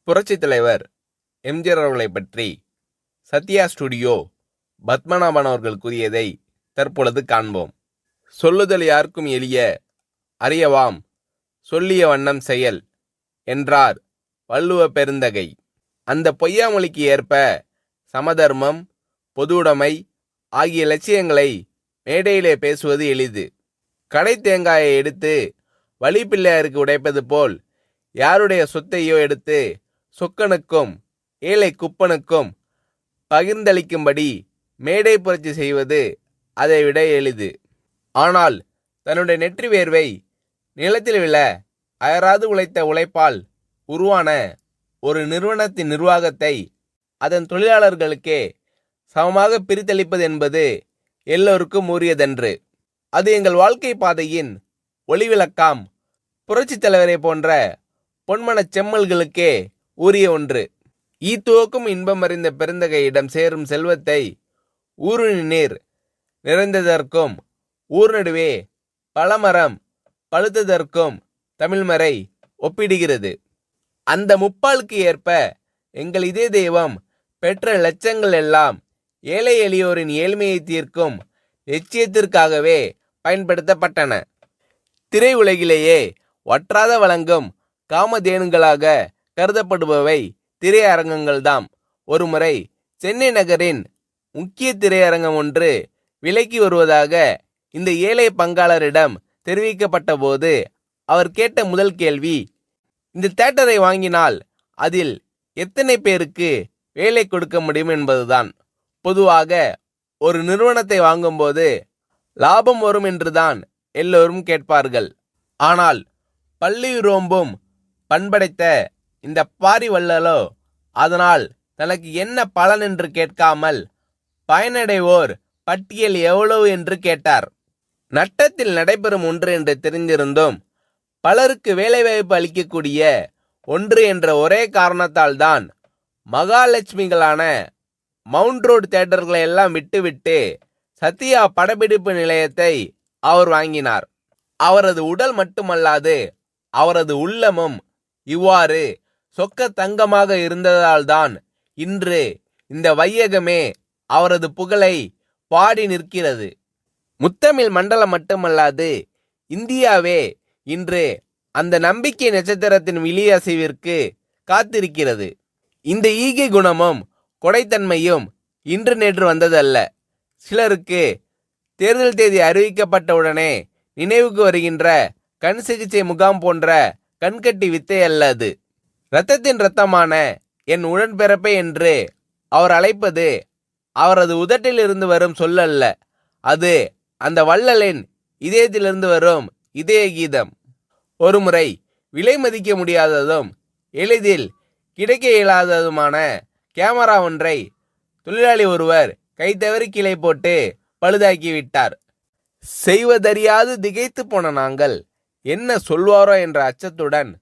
புரட்சித் தலைவர் எம்ஜிஆர் அவர்களை பற்றி சத்யா ஸ்டுடியோ பத்மநாபன் அவர்கள் கூறியதை தற்பொழுது காண்போம். சொல்லுதல் யாருக்கும் எளிய, அறியவாம் சொல்லிய வண்ணம் செயல் என்றார் வள்ளுவ பெருந்தகை. அந்த பொய்யாமொழிக்கு ஏற்ப சமதர்மம், பொதுவுடைமை ஆகிய லட்சியங்களை மேடையிலே பேசுவது எளிது. கடை தேங்காயை எடுத்து வழிப்பிள்ளையாருக்கு உடைப்பது போல் யாருடைய சொத்தையோ எடுத்து சொக்கனுக்கும் ஏழை குப்பனுக்கும் பகிர்ந்தளிக்கும்படி மேடை புரட்சி செய்வது அதைவிட எளிது. ஆனால் தன்னுடைய நெற்றி வேர்வை நிலத்தில் விழ அயராது உழைத்த உழைப்பால் உருவான ஒரு நிறுவனத்தின் நிர்வாகத்தை அதன் தொழிலாளர்களுக்கே சமமாக பிரித்தளிப்பது என்பது எல்லோருக்கும் உரியதன்று. அது எங்கள் வாழ்க்கை பாதையின் ஒளிவிளக்காம் புரட்சி தலைவரை போன்ற பொன்மனச் செம்மல்களுக்கே உரிய ஒன்று. ஈத்துவக்கும் இன்பம் அறிந்த பெருந்தகையிடம் சேரும் செல்வத்தை ஊருணி நீர் நிறைந்ததற்கும் ஊர் நடுவே பழமரம் பழுத்ததற்கும் தமிழ்மறை ஒப்பிடுகிறது. அந்த முப்பாலுக்கு ஏற்ப எங்கள் இதே தெய்வம் பெற்ற லட்சங்கள் எல்லாம் ஏழை எளியோரின் ஏழ்மையை தீர்க்கும் லட்சியத்திற்காகவே பயன்படுத்தப்பட்டன. திரை உலகிலேயே வற்றாத வழங்கும் காமதேனுங்களாக கருதப்படுபவை திரையரங்கங்கள்தாம். ஒருமுறை சென்னை நகரின் முக்கிய திரையரங்கம் ஒன்று விலைக்கு வருவதாக இந்த ஏழை பங்காளரிடம் தெரிவிக்கப்பட்ட போது அவர் கேட்ட முதல் கேள்வி, இந்த தியேட்டரை வாங்கினால் அதில் எத்தனை பேருக்கு வேலை கொடுக்க முடியும் என்பதுதான். பொதுவாக ஒரு நிறுவனத்தை வாங்கும்போது லாபம் வரும் என்றுதான் எல்லோரும் கேட்பார்கள். ஆனால் பள்ளியுரோம்பும் பண்படைத்த இந்த பாரி வள்ளலோ அதனால் தனக்கு என்ன பலன் என்று கேட்காமல் பயனடைவோர் பட்டியல் எவ்வளவு என்று கேட்டார். நட்டத்தில் நடைபெறும் ஒன்று என்று தெரிந்திருந்தும் பலருக்கு வேலைவாய்ப்பு அளிக்கக்கூடிய ஒன்று என்ற ஒரே காரணத்தால் தான் மகாலட்சுமிகளான மவுண்ட் ரோடு தியேட்டர்களை எல்லாம் விட்டுவிட்டு சத்யா படப்பிடிப்பு நிலையத்தை அவர் வாங்கினார். அவரது உடல் மட்டுமல்லாது அவரது உள்ளமும் இவ்வாறு சொக்க தங்கமாக இருந்ததால்தான் இன்று இந்த வையகமே அவரது புகழை பாடி நிற்கிறது. முத்தமிழ் மண்டலம் மட்டுமல்லாது இந்தியாவே இன்று அந்த நம்பிக்கை நட்சத்திரத்தின் விழியசைவிற்கு காத்திருக்கிறது. இந்த ஈகை குணமும் கொடைத்தன்மையும் இன்று நேற்று வந்ததல்ல. சிலருக்கு தேர்தல் தேதி அறிவிக்கப்பட்டவுடனே நினைவுக்கு வருகின்ற கண் சிகிச்சை முகாம் போன்ற கண்கட்டி வித்தை அல்ல அது. இரத்தத்தின் இரத்தமான என் உடன்பிறப்பே என்று அவர் அழைப்பது அவரது உதட்டில் இருந்து வரும் சொல்லல்ல, அது அந்த வள்ளலின் இதயத்திலிருந்து வரும் இதய கீதம். ஒருமுறை விலை மதிக்க முடியாததும் எளிதில் கிடைக்க இயலாததுமான கேமரா ஒன்றை தொழிலாளி ஒருவர் கைத்தவறி கீழே போட்டு பழுதாக்கிவிட்டார். செய்வதறியாது திகைத்து போன நாங்கள் என்ன சொல்வாரோ என்ற அச்சத்துடன்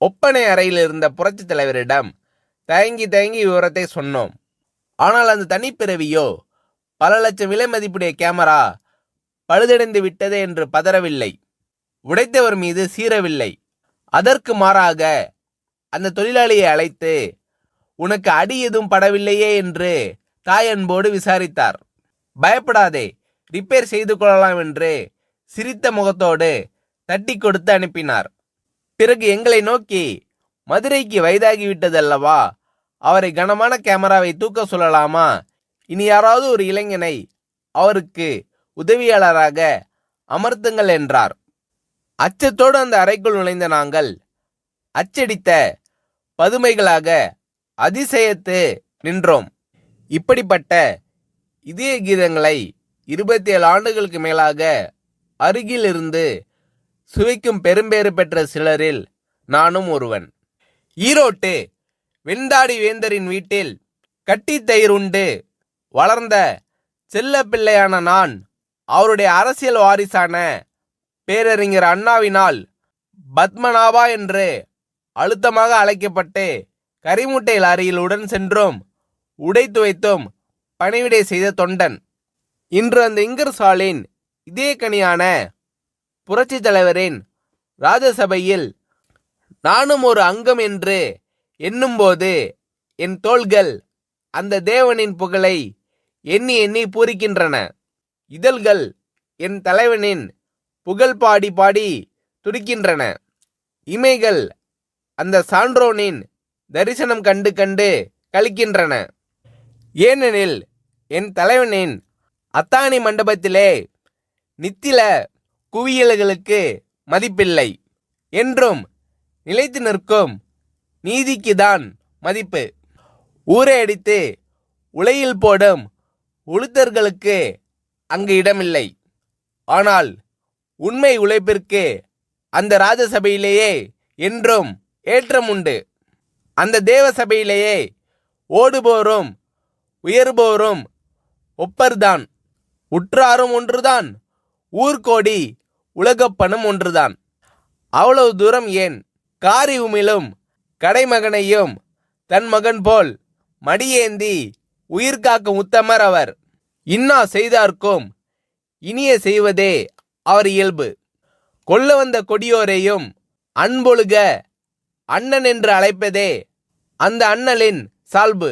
ஒப்பனை அறையில் இருந்த புரட்சி தலைவரிடம் தயங்கி விவரத்தை சொன்னோம். ஆனால் அந்த தனிப்பிறவியோ பல லட்சம் விலை மதிப்புடைய கேமரா பழுதடைந்து விட்டது என்று பதறவில்லை, உடைத்தவர் மீது சீரவில்லை. அதற்கு மாறாக அந்த தொழிலாளியை அழைத்து உனக்கு அடி எதுவும் படவில்லையே என்று தாயன்போடு விசாரித்தார். பயப்படாதே, ரிப்பேர் செய்து கொள்ளலாம் என்று சிரித்த முகத்தோடு தட்டி கொடுத்து அனுப்பினார். பிறகு எங்களை நோக்கி, மதுரைக்கு வயதாகிவிட்டதல்லவா, அவரை கனமான கேமராவை தூக்க சொல்லலாமா, இனி யாராவது ஒரு இளைஞனை அவருக்கு உதவியாளராக அமர்த்துங்கள் என்றார். அச்சத்தோடு அந்த அறைக்குள் நுழைந்த நாங்கள் அச்சடித்த பதுமைகளாக அதிசயத்து நின்றோம். இப்படிப்பட்ட இதய கீதங்களை 27 ஆண்டுகளுக்கு மேலாக அருகில் இருந்து சுவைக்கும் பெரும்பேறு பெற்ற சிலரில் நானும் ஒருவன். ஈரோட்டு வெண்தாடி வேந்தரின் வீட்டில் கட்டி தயிர் உண்டு வளர்ந்த செல்ல பிள்ளையான நான் அவருடைய அரசியல் வாரிசான பேரறிஞர் அண்ணாவினால் பத்மநாபா என்று அழுத்தமாக அழைக்கப்பட்டு கரிமுட்டை லாரியில் உடன் சென்றும் உடை துவைத்தும் பணிவிடை செய்த தொண்டன். இன்று அந்த இங்கர்சாலின் இதே கனியான புரட்சி தலைவரின் ராஜசபையில் நானும் ஒரு அங்கம் என்று எண்ணும்போது என் தோள்கள் அந்த தேவனின் புகழை எண்ணி எண்ணி பூரிக்கின்றன. இதழ்கள் என் தலைவனின் புகழ் பாடி பாடி துடிக்கின்றன. இமைகள் அந்த சான்றோனின் தரிசனம் கண்டு கண்டு கழிக்கின்றன. ஏனெனில் என் தலைவனின் அத்தாணி மண்டபத்திலே நித்தில குவியல்களுக்கு மதிப்பில்லை. என்றும் நிலைத்து நிற்கும் நீதிக்குதான் மதிப்பு. ஊரை அடித்து உலையில் போடும் உளுத்தர்களுக்கு அங்கு இடமில்லை. ஆனால் உண்மை உழைப்பிற்கு அந்த ராஜசபையிலேயே என்றும் ஏற்றம் உண்டு. அந்த தேவ சபையிலேயே ஓடுபோரும் உயர்போரும் ஒப்பர்தான். உற்றாரும் ஒன்றுதான், ஊர்கோடி உலகப்பனும் ஒன்றுதான். அவ்வளவு தூரம் ஏன்? காரி உமிழும் கடைமகனையும் தன் மகன் போல் மடியேந்தி உயிர் காக்கும் உத்தமர் அவர். இன்னா செய்தார்க்கும் இனிய செய்வதே அவர் இயல்பு. கொல்ல வந்த கொடியோரையும் அன்பொழுக அண்ணன் என்று அழைப்பதே அந்த அண்ணலின் சால்பு.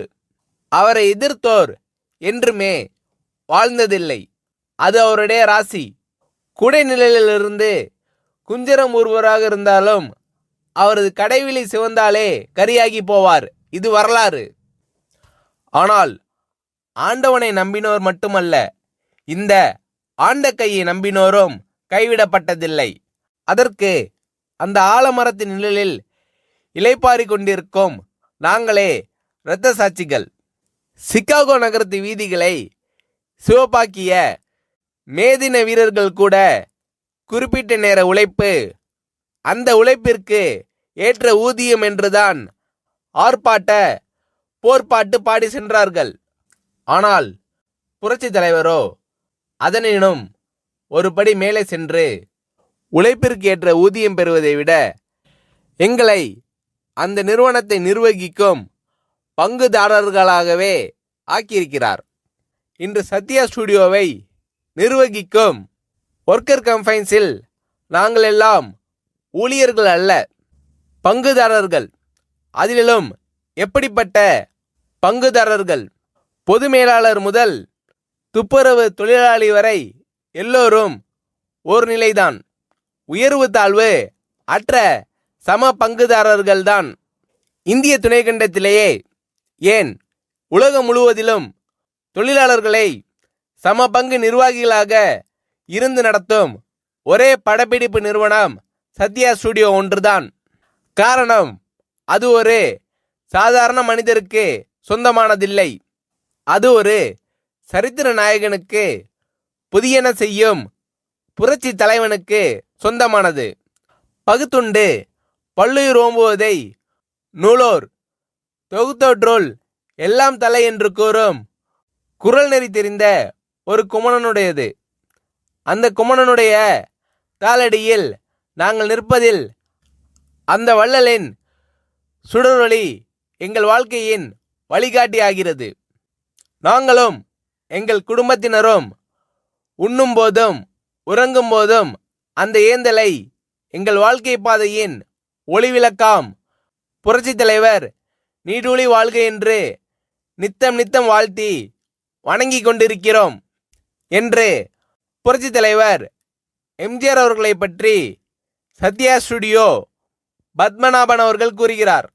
அவரை எதிர்த்தோர் என்றுமே வாழ்ந்ததில்லை. அது அவருடைய ராசி. குடைநிழலிலிருந்து குஞ்சரம் ஒருவராக இருந்தாலும் அவரது கடைவிழி சிவந்தாலே கரியாகி போவார். இது வரலாறு. ஆனால் ஆண்டவனை நம்பினோர் மட்டுமல்ல, இந்த ஆண்ட கையை நம்பினோரும் கைவிடப்பட்டதில்லை. அதற்கு அந்த ஆலமரத்தின் நிழலில் இளைப்பாரி கொண்டிருக்கும் நாங்களே இரத்த சாட்சிகள். சிகாகோ நகரத்து வீதிகளை சிவப்பாக்கிய மேதின வீரர்கள் கூட குறிப்பிட்ட நேர உழைப்பு, அந்த உழைப்பிற்கு ஏற்ற ஊதியம் என்றுதான் ஆர்ப்பாட்ட போர்ப்பாட்டு பாடி சென்றார்கள். ஆனால் புரட்சி தலைவரோ அதனினும் ஒரு படி மேலே சென்று உழைப்பிற்கு ஏற்ற ஊதியம் பெறுவதை விட எங்களை அந்த நிறுவனத்தை நிர்வகிக்கும் பங்குதாரர்களாகவே ஆக்கியிருக்கிறார். இன்று சத்யா ஸ்டுடியோவை நிர்வகிக்கும் ஒர்க்கர் கம்பைன்ஸில் நாங்கள் எல்லாம் ஊழியர்கள் அல்ல, பங்குதாரர்கள். அதிலும் எப்படிப்பட்ட பங்குதாரர்கள்? பொது மேலாளர் முதல் துப்புரவு தொழிலாளி வரை எல்லோரும் ஒரு நிலைதான். உயர்வு தாழ்வு அற்ற சம பங்குதாரர்கள்தான். இந்திய துணைக்கண்டத்திலேயே ஏன் உலகம் முழுவதிலும் தொழிலாளர்களை சம பங்கு நிர்வாகிகளாக இருந்து நடத்தும் ஒரே படப்பிடிப்பு நிறுவனம் சத்யா ஸ்டுடியோ ஒன்றுதான். காரணம், அது ஒரு சாதாரண மனிதருக்கு சொந்தமானதில்லை. அது ஒரு சரித்திர நாயகனுக்கு, புதியன செய்யும் புரட்சி தலைவனுக்கு சொந்தமானது. பகுத்துண்டு பல்லுயிர் ஓம்புவதை நூலோர் தொகுத்தோற்றோல் எல்லாம் தலை என்று கூறும் குரல் நெறி தெரிந்த ஒரு குமணனுடையது. அந்த குமணனுடைய காலடியில் நாங்கள் நிற்பதில் அந்த வள்ளலின் சுடரொளி எங்கள் வாழ்க்கையின் வழிகாட்டி ஆகிறது. நாங்களும் எங்கள் குடும்பத்தினரும் உண்ணும் போதும் உறங்கும் போதும் அந்த ஏந்தலை எங்கள் வாழ்க்கை பாதையின் ஒளிவிளக்காம் புரட்சி தலைவர் நீடூழி வாழ்க என்று நித்தம் நித்தம் வாழ்த்தி வணங்கி கொண்டிருக்கிறோம் என்று புரட்சி தலைவர் எம்ஜிஆர் அவர்களை பற்றி சத்யா ஸ்டுடியோ பத்மநாபன் அவர்கள் கூறுகிறார்.